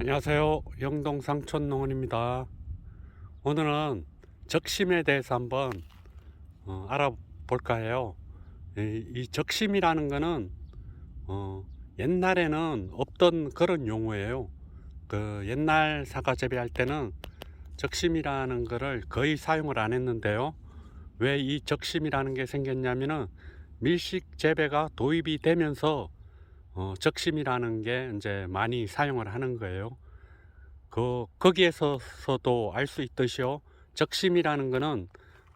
안녕하세요. 영동 상촌농원입니다. 오늘은 적심에 대해서 한번 알아볼까 해요. 이 적심이라는 거는 옛날에는 없던 그런 용어예요. 그 옛날 사과 재배할 때는 적심이라는 거를 거의 사용을 안 했는데요. 왜 이 적심이라는 게 생겼냐면은 밀식 재배가 도입이 되면서 적심이라는 게 이제 많이 사용을 하는 거예요. 거기에서도 알 수 있듯이요. 적심이라는 거는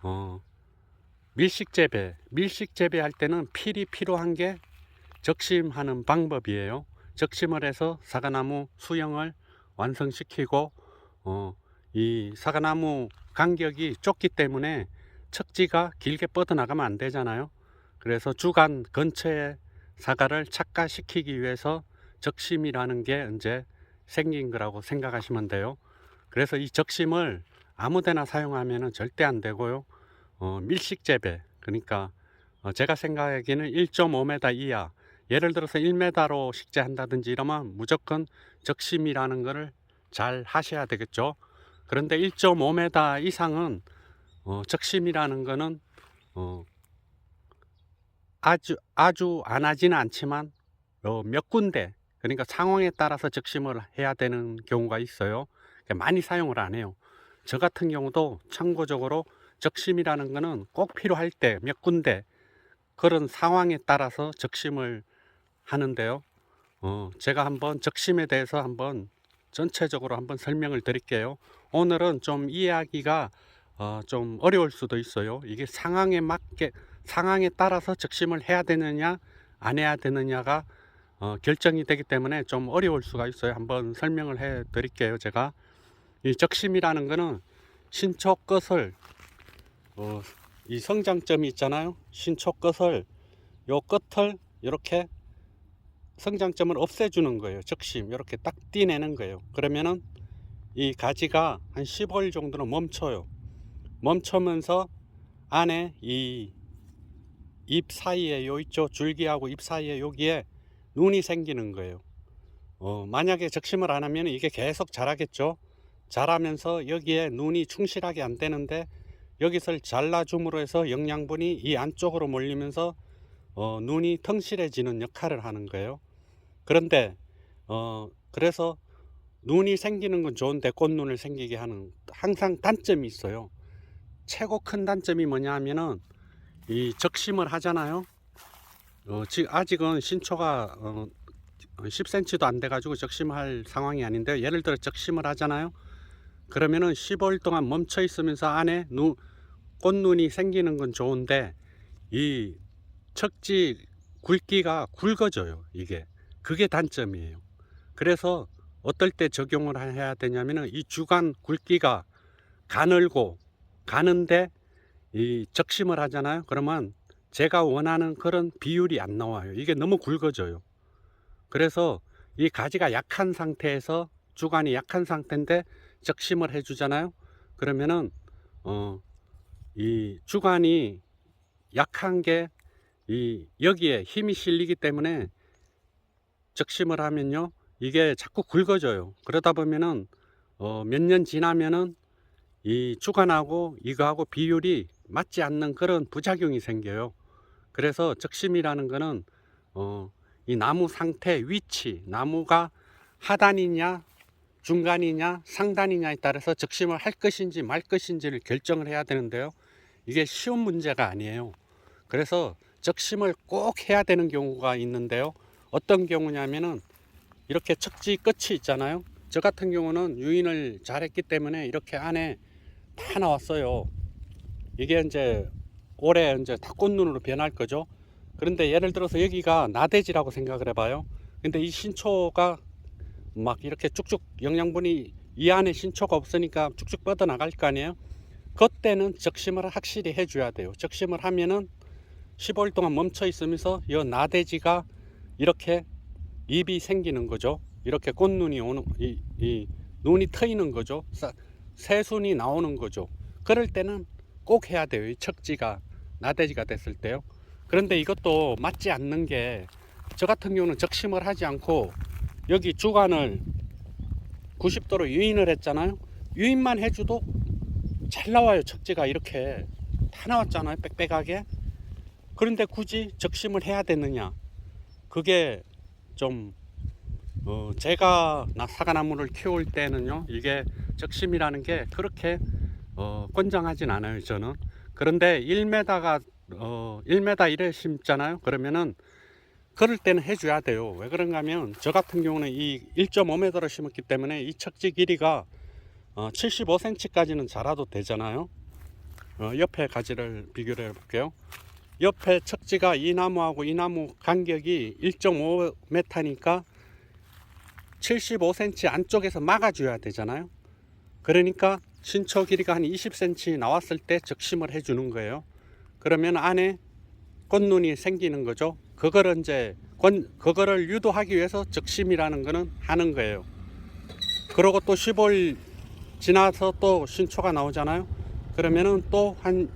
어, 밀식 재배할 때는 필히 필요한 게 적심하는 방법이에요. 적심을 해서 사과나무 수형을 완성시키고 이 사과나무 간격이 좁기 때문에 척지가 길게 뻗어나가면 안 되잖아요. 그래서 주간 근처에 사과를 착과시키기 위해서 적심이라는 게 이제 생긴 거라고 생각하시면 돼요. 그래서 이 적심을 아무데나 사용하면 절대 안 되고요. 밀식 재배, 그러니까 제가 생각하기에는 1.5m 이하, 예를 들어서 1m로 식재한다든지 이러면 무조건 적심이라는 것을 잘 하셔야 되겠죠. 그런데 1.5m 이상은 적심이라는 거는 아주 안 하지는 않지만 몇 군데, 그러니까 상황에 따라서 적심을 해야 되는 경우가 있어요. 많이 사용을 안 해요. 저 같은 경우도 참고적으로 적심이라는 거는 꼭 필요할 때 몇 군데, 그런 상황에 따라서 적심을 하는데요. 제가 한번 적심에 대해서 한번 전체적으로 한번 설명을 드릴게요. 오늘은 좀 이해하기가 좀 어려울 수도 있어요. 이게 상황에 따라서 적심을 해야 되느냐 안 해야 되느냐가 결정이 되기 때문에 좀 어려울 수가 있어요. 한번 설명을 해 드릴게요. 제가 이 적심이라는 거는 신초 끝을 이 성장점이 있잖아요. 신초 끝을 요 끝을 이렇게 성장점을 없애주는 거예요. 적심 이렇게 딱 떼내는 거예요. 그러면은 이 가지가 한 15일 정도는 멈춰요. 멈추면서 안에 이 잎 사이에 요 있죠, 줄기하고 잎 사이에 여기에 눈이 생기는 거예요. 만약에 적심을 안 하면 이게 계속 자라겠죠. 자라면서 여기에 눈이 충실하게 안 되는데 여기서 잘라줌으로 해서 영양분이 이 안쪽으로 몰리면서 눈이 텅실해지는 역할을 하는 거예요. 그런데 그래서 눈이 생기는 건 좋은데 꽃눈을 생기게 하는 항상 단점이 있어요. 최고 큰 단점이 뭐냐 하면은 이 적심을 하잖아요. 지금 아직은 신초가 10cm도 안 돼 가지고 적심할 상황이 아닌데, 예를 들어 적심을 하잖아요. 그러면은 15일 동안 멈춰 있으면서 안에 꽃눈이 생기는 건 좋은데 이 척지 굵기가 굵어져요. 그게 단점이에요. 그래서 어떨 때 적용을 해야 되냐면은 이 주간 굵기가 가늘고 가는데 이 적심을 하잖아요. 그러면 제가 원하는 그런 비율이 안 나와요. 이게 너무 굵어져요. 그래서 이 가지가 약한 상태에서, 주간이 약한 상태인데 적심을 해 주잖아요. 그러면은 이 주간이 약한 게 여기에 힘이 실리기 때문에 적심을 하면요, 이게 자꾸 굵어져요. 그러다 보면은 몇 년 지나면은 이 주간하고 이거하고 비율이 맞지 않는 그런 부작용이 생겨요. 그래서 적심이라는 거는 이 나무 상태, 위치, 나무가 하단이냐 중간이냐 상단이냐에 따라서 적심을 할 것인지 말 것인지를 결정을 해야 되는데요. 이게 쉬운 문제가 아니에요. 그래서 적심을 꼭 해야 되는 경우가 있는데요. 어떤 경우냐면은 이렇게 척지 끝이 있잖아요. 저 같은 경우는 유인을 잘했기 때문에 이렇게 안에 다 나왔어요. 이게 이제 올해 이제 다 꽃눈으로 변할 거죠. 그런데 예를 들어서 여기가 나대지라고 생각을 해봐요. 근데 이 신초가 막 이렇게 쭉쭉 영양분이 이 안에 신초가 없으니까 쭉쭉 뻗어 나갈 거 아니에요. 그때는 적심을 확실히 해줘야 돼요. 적심을 하면은 15일 동안 멈춰 있으면서 이 나대지가 이렇게 잎이 생기는 거죠. 이렇게 꽃눈이 오는 이 눈이 트이는 거죠. 새순이 나오는 거죠. 그럴 때는 꼭 해야 돼요. 이 척지가 나대지가 됐을 때요. 그런데 이것도 맞지 않는 게, 저 같은 경우는 적심을 하지 않고 여기 주간을 90도로 유인을 했잖아요. 유인만 해줘도 잘 나와요. 척지가 이렇게 다 나왔잖아요. 빽빽하게. 그런데 굳이 적심을 해야 되느냐. 그게 좀 제가 사과나무를 키울 때는요, 이게 적심이라는 게 그렇게 권장하진 않아요, 저는. 그런데 1m가 1m 이래 심잖아요. 그러면은 그럴 때는 해줘야 돼요. 왜 그런가 하면 저 같은 경우는 이 1.5m로 심었기 때문에 이 척지 길이가 75cm까지는 자라도 되잖아요. 옆에 가지를 비교를 해볼게요. 옆에 척지가 이 나무하고 이 나무 간격이 1.5m니까 75cm 안쪽에서 막아줘야 되잖아요. 그러니까 신초 길이가 한 20cm 나왔을 때 적심을 해주는 거예요. 그러면 안에 꽃눈이 생기는 거죠. 그거를 유도하기 위해서 적심이라는 거는 하는 거예요. 그러고 또 15일 지나서 또 신초가 나오잖아요. 그러면은 또 한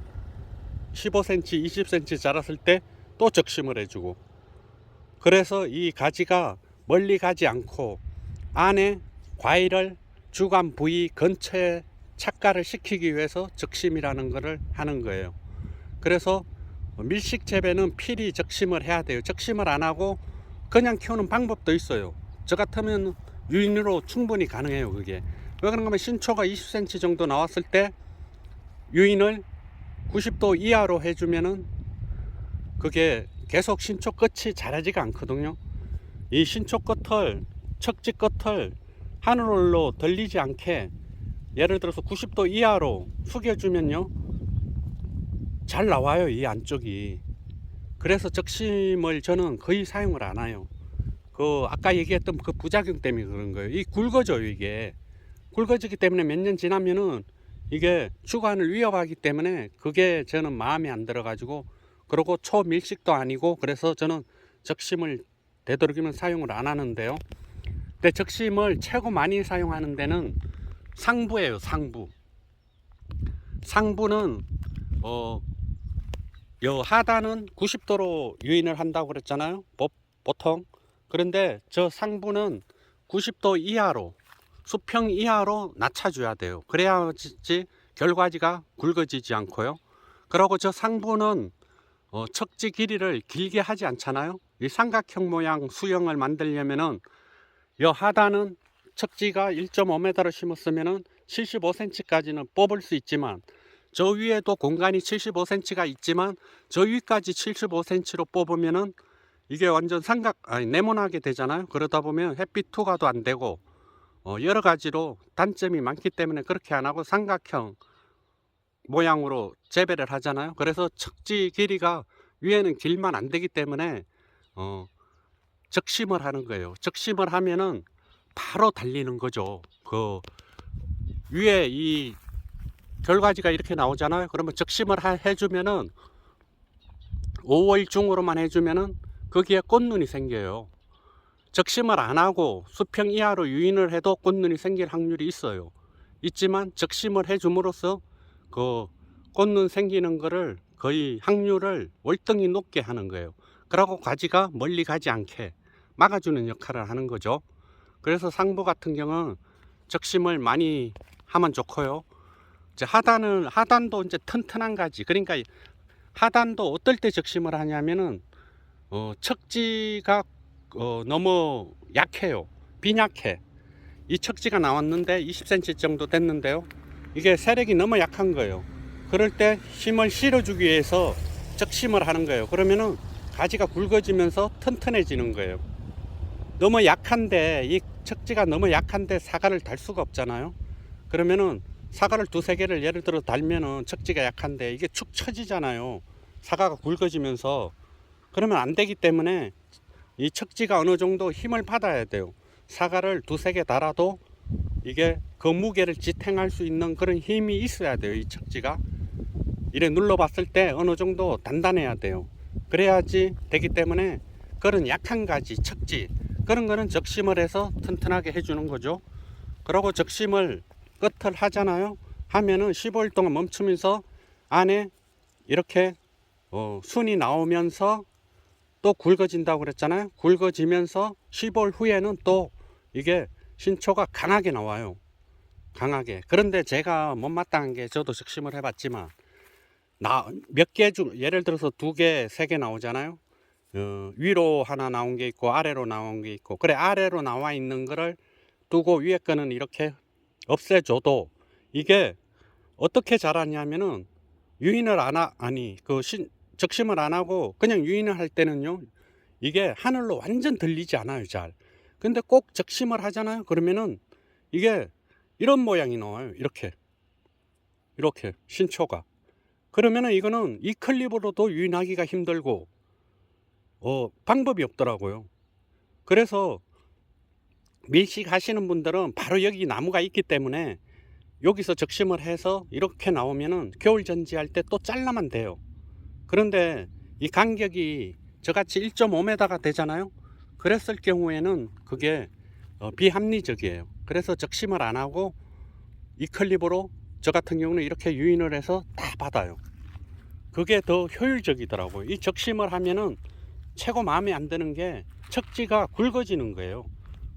15cm, 20cm 자랐을 때 또 적심을 해주고, 그래서 이 가지가 멀리 가지 않고 안에 과일을 주간 부위 근처에 착과를 시키기 위해서 적심이라는 것을 하는 거예요. 그래서 밀식 재배는 필히 적심을 해야 돼요. 적심을 안 하고 그냥 키우는 방법도 있어요. 저 같으면 유인으로 충분히 가능해요. 그게 왜 그런가 하면 신초가 20cm 정도 나왔을 때 유인을 90도 이하로 해주면은 그게 계속 신초 끝이 자라지가 않거든요. 이 신초 끝을, 척지 끝을 하늘로 들리지 않게 예를 들어서 90도 이하로 숙여주면요, 잘 나와요, 이 안쪽이. 그래서 적심을 저는 거의 사용을 안 해요. 아까 얘기했던 그 부작용 때문에 그런 거예요. 이 굵어져요. 이게 굵어지기 때문에 몇 년 지나면은 이게 주간을 위협하기 때문에 그게 저는 마음에 안 들어 가지고, 그리고 초밀식도 아니고, 그래서 저는 적심을 되도록이면 사용을 안 하는데요. 근데 적심을 최고 많이 사용하는 데는 상부예요. 상부는 요 하단은 90도로 유인을 한다고 그랬잖아요, 보통. 그런데 저 상부는 90도 이하로, 수평 이하로 낮춰줘야 돼요. 그래야지 결과지가 굵어지지 않고요. 그리고 저 상부는 척지 길이를 길게 하지 않잖아요. 이 삼각형 모양 수영을 만들려면은 요 하단은 척지가 1.5m로 심었으면은 75cm까지는 뽑을 수 있지만, 저 위에도 공간이 75cm가 있지만 저 위까지 75cm로 뽑으면은 이게 완전 네모나게 되잖아요. 그러다 보면 햇빛 투과도 안 되고 여러 가지로 단점이 많기 때문에 그렇게 안 하고 삼각형 모양으로 재배를 하잖아요. 그래서 척지 길이가 위에는 길면 안 되기 때문에 적심을 하는 거예요. 적심을 하면은 바로 달리는 거죠. 그 위에 이 결과지가 이렇게 나오잖아요. 그러면 적심을 해주면은 5월 중으로만 해주면은 거기에 꽃눈이 생겨요. 적심을 안 하고 수평 이하로 유인을 해도 꽃눈이 생길 확률이 있어요. 있지만 적심을 해줌으로써 그 꽃눈 생기는 거를 거의 확률을 월등히 높게 하는 거예요. 그러고 가지가 멀리 가지 않게 막아주는 역할을 하는 거죠. 그래서 상부 같은 경우는 적심을 많이 하면 좋고요. 이제 하단도 이제 튼튼한 가지, 그러니까 하단도 어떨 때 적심을 하냐면은 척지가 너무 약해요. 빈약해. 이 척지가 나왔는데 20cm 정도 됐는데요, 이게 세력이 너무 약한 거예요. 그럴 때 힘을 실어주기 위해서 적심을 하는 거예요. 그러면은 가지가 굵어지면서 튼튼해지는 거예요. 너무 약한데, 이 척지가 너무 약한데 사과를 달 수가 없잖아요. 그러면은 사과를 두세 개를 예를 들어 달면은 척지가 약한데 이게 축 처지잖아요. 사과가 굵어지면서. 그러면 안 되기 때문에 이 척지가 어느 정도 힘을 받아야 돼요. 사과를 두세 개 달아도 이게 그 무게를 지탱할 수 있는 그런 힘이 있어야 돼요. 이 척지가 이래 눌러봤을 때 어느 정도 단단해야 돼요. 그래야지 되기 때문에 그런 약한 가지, 척지, 그런 거는 적심을 해서 튼튼하게 해주는 거죠. 그리고 적심을 끝을 하잖아요. 하면은 15일 동안 멈추면서 안에 이렇게 순이 나오면서 또 굵어진다고 그랬잖아요. 굵어지면서 15일 후에는 또 이게 신초가 강하게 나와요. 강하게. 그런데 제가 못마땅한 게, 저도 적심을 해봤지만 몇 개 중, 예를 들어서 2개, 3개 나오잖아요. 위로 하나 나온 게 있고 아래로 나온 게 있고, 그래 아래로 나와 있는 거를 두고 위에 거는 이렇게 없애줘도 이게 어떻게 자라냐면은 유인을 적심을 안 하고 그냥 유인을 할 때는요, 이게 하늘로 완전 들리지 않아요, 잘. 근데 꼭 적심을 하잖아요. 그러면은 이게 이런 모양이 나와요. 이렇게 신초가. 그러면은 이거는 이 클립으로도 유인하기가 힘들고 방법이 없더라고요. 그래서 밀식 하시는 분들은 바로 여기 나무가 있기 때문에 여기서 적심을 해서 이렇게 나오면은 겨울 전지할 때 또 잘라만 돼요. 그런데 이 간격이 저같이 1.5m가 되잖아요. 그랬을 경우에는 그게 비합리적이에요. 그래서 적심을 안 하고 이 클립으로 저 같은 경우는 이렇게 유인을 해서 다 받아요. 그게 더 효율적이더라고요. 이 적심을 하면은 최고 마음에 안 드는 게 척지가 굵어지는 거예요.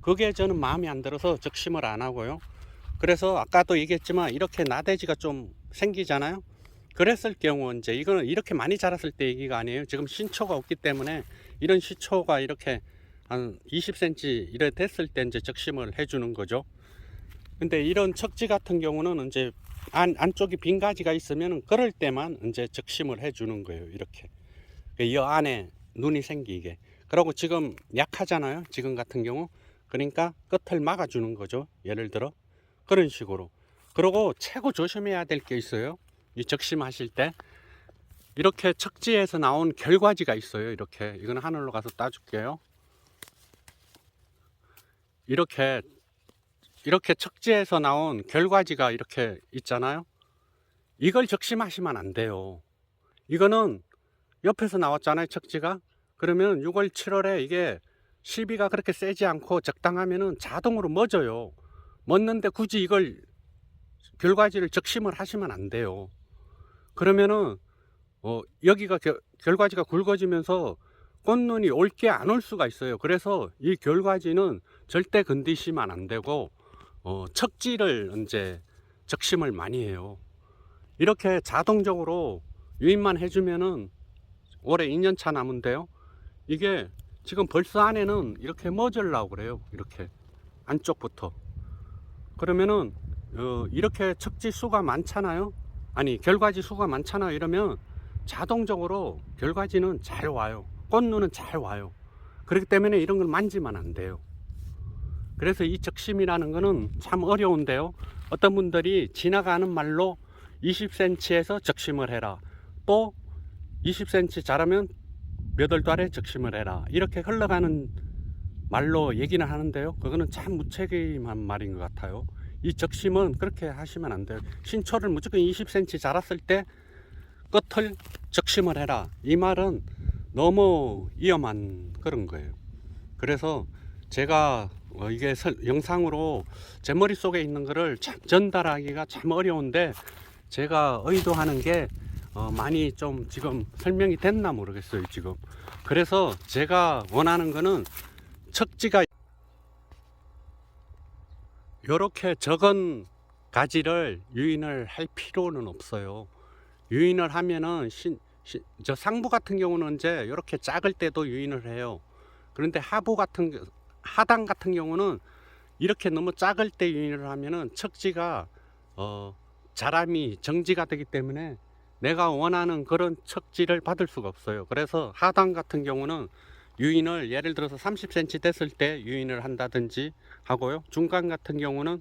그게 저는 마음에 안 들어서 적심을 안 하고요. 그래서 아까도 얘기했지만 이렇게 나대지가 좀 생기잖아요. 그랬을 경우 이제 이거는 이렇게 많이 자랐을 때 얘기가 아니에요. 지금 신초가 없기 때문에 이런 시초가 이렇게 한 20cm 이래 됐을 때 이제 적심을 해주는 거죠. 근데 이런 척지 같은 경우는 이제 안쪽이 빈 가지가 있으면 그럴 때만 이제 적심을 해주는 거예요. 이렇게 이 안에 눈이 생기게. 그리고 지금 약하잖아요. 지금 같은 경우. 그러니까 끝을 막아주는 거죠. 예를 들어 그런 식으로. 그리고 최고 조심해야 될 게 있어요. 이 적심하실 때 이렇게 척지에서 나온 결과지가 있어요. 이렇게, 이거는 하늘로 가서 따줄게요. 이렇게 척지에서 나온 결과지가 이렇게 있잖아요. 이걸 적심하시면 안 돼요. 이거는 옆에서 나왔잖아요, 척지가. 그러면 6월 7월에 이게 시비가 그렇게 세지 않고 적당하면은 자동으로 멎어요. 멎는데 굳이 이걸 결과지를 적심을 하시면 안 돼요. 그러면은 여기가 결과지가 굵어지면서 꽃눈이 올 게 안 올 수가 있어요. 그래서 이 결과지는 절대 건드시면 안 되고 척지를 이제 적심을 많이 해요. 이렇게 자동적으로 유인만 해주면은 올해 2년차 남은데요. 이게 지금 벌써 안에는 이렇게 멎으려고 그래요. 이렇게 안쪽부터. 그러면은 이렇게 척지 수가 많잖아요. 아니 결과지 수가 많잖아요. 이러면 자동적으로 결과지는 잘 와요. 꽃눈은 잘 와요. 그렇기 때문에 이런 걸 만지면 안 돼요. 그래서 이 적심이라는 거는 참 어려운데요. 어떤 분들이 지나가는 말로 20cm에서 적심을 해라. 또 20cm 자라면 몇 월 달에 적심을 해라. 이렇게 흘러가는 말로 얘기는 하는데요. 그거는 참 무책임한 말인 것 같아요. 이 적심은 그렇게 하시면 안 돼요. 신초를 무조건 20cm 자랐을 때 끝을 적심을 해라. 이 말은 너무 위험한 그런 거예요. 그래서 제가 이게 영상으로 제 머릿속에 있는 거를 참 전달하기가 참 어려운데, 제가 의도하는 게 많이 좀 지금 설명이 됐나 모르겠어요, 지금. 그래서 제가 원하는 거는 척지가 이렇게 적은 가지를 유인을 할 필요는 없어요. 유인을 하면은 저 상부 같은 경우는 이제 이렇게 작을 때도 유인을 해요. 그런데 하단 같은 경우는 이렇게 너무 작을 때 유인을 하면은 척지가 자람이 정지가 되기 때문에 내가 원하는 그런 척지를 받을 수가 없어요. 그래서 하단 같은 경우는 유인을 예를 들어서 30cm 됐을 때 유인을 한다든지 하고요. 중간 같은 경우는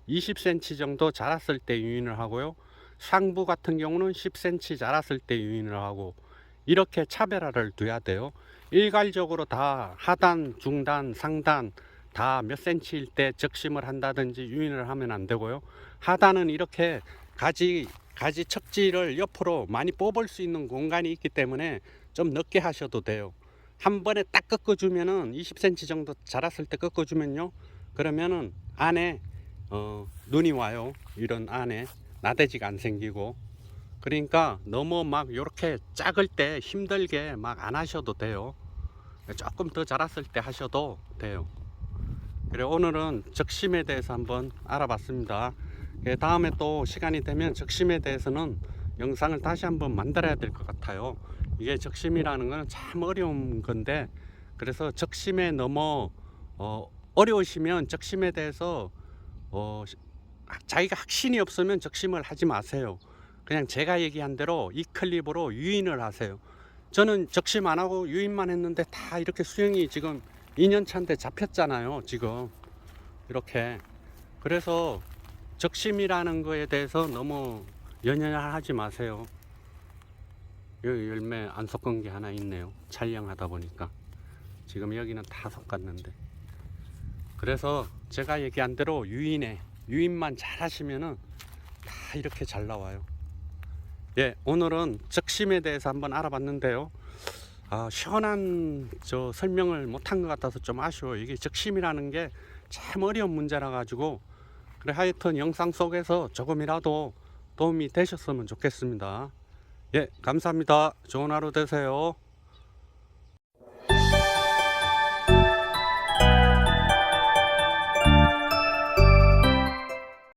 20cm 정도 자랐을 때 유인을 하고요. 상부 같은 경우는 10cm 자랐을 때 유인을 하고, 이렇게 차별화를 둬야 돼요. 일괄적으로 다 하단, 중단, 상단 다 몇 cm일 때 적심을 한다든지 유인을 하면 안 되고요. 하단은 이렇게 가지 척지를 옆으로 많이 뽑을 수 있는 공간이 있기 때문에 좀 늦게 하셔도 돼요. 한 번에 딱 꺾어주면은 20cm 정도 자랐을 때 꺾어주면요, 그러면은 안에 눈이 와요. 이런 안에 나대지가 안 생기고. 그러니까 너무 막 이렇게 작을 때 힘들게 막 안 하셔도 돼요. 조금 더 자랐을 때 하셔도 돼요. 그래 오늘은 적심에 대해서 한번 알아봤습니다. 다음에 또 시간이 되면 적심에 대해서는 영상을 다시 한번 만들어야 될 것 같아요. 이게 적심이라는 거는 참 어려운 건데, 그래서 적심에 너무 어려우시면 적심에 대해서 자기가 확신이 없으면 적심을 하지 마세요. 그냥 제가 얘기한 대로 이 클립으로 유인을 하세요. 저는 적심 안 하고 유인만 했는데 다 이렇게 수영이 지금 2년 차인데 잡혔잖아요, 지금 이렇게. 그래서 적심이라는 거에 대해서 너무 연연하지 마세요. 여기 열매 안 섞은 게 하나 있네요. 촬영하다 보니까 지금 여기는 다 섞었는데. 그래서 제가 얘기한 대로 유인만 잘 하시면은 다 이렇게 잘 나와요. 예, 오늘은 적심에 대해서 한번 알아봤는데요. 시원한 설명을 못한 것 같아서 좀 아쉬워요. 이게 적심이라는 게 참 어려운 문제라 가지고. 그래, 하여튼 영상 속에서 조금이라도 도움이 되셨으면 좋겠습니다. 예, 감사합니다. 좋은 하루 되세요.